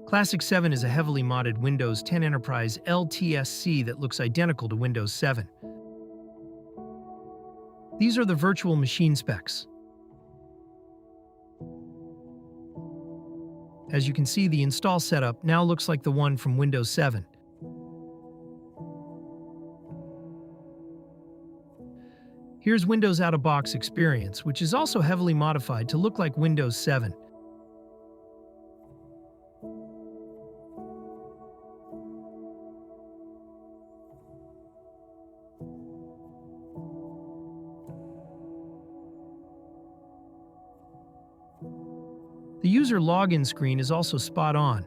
Classic 7 is a heavily modded Windows 10 Enterprise LTSC that looks identical to Windows 7. These are the virtual machine specs. As you can see, the install setup now looks like the one from Windows 7. Here's Windows out-of-box experience, which is also heavily modified to look like Windows 7. The user login screen is also spot on.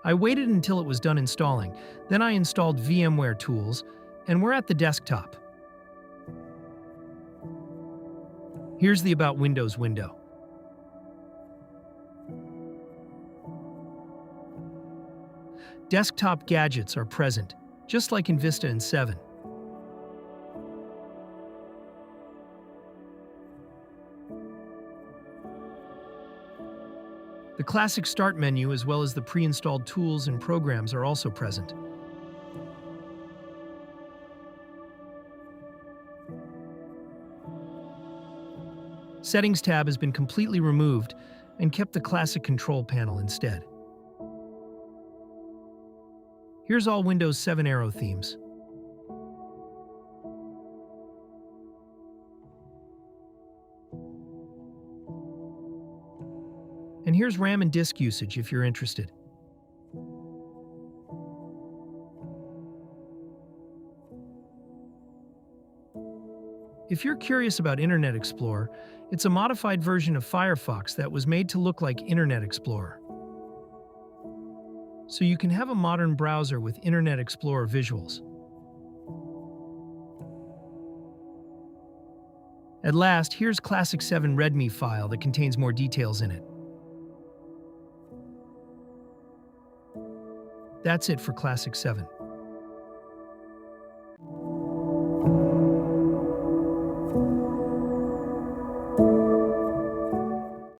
I waited until it was done installing, then I installed VMware tools, and we're at the desktop. Here's the About Windows window. Desktop gadgets are present, just like in Vista and 7. The classic Start menu as well as the pre-installed tools and programs are also present. Settings tab has been completely removed and kept the classic control panel instead. Here's all Windows 7 arrow themes. And here's RAM and disk usage if you're interested. If you're curious about Internet Explorer, it's a modified version of Firefox that was made to look like Internet Explorer. So you can have a modern browser with Internet Explorer visuals. At last, here's Classic 7 README file that contains more details in it. That's it for Classic 7.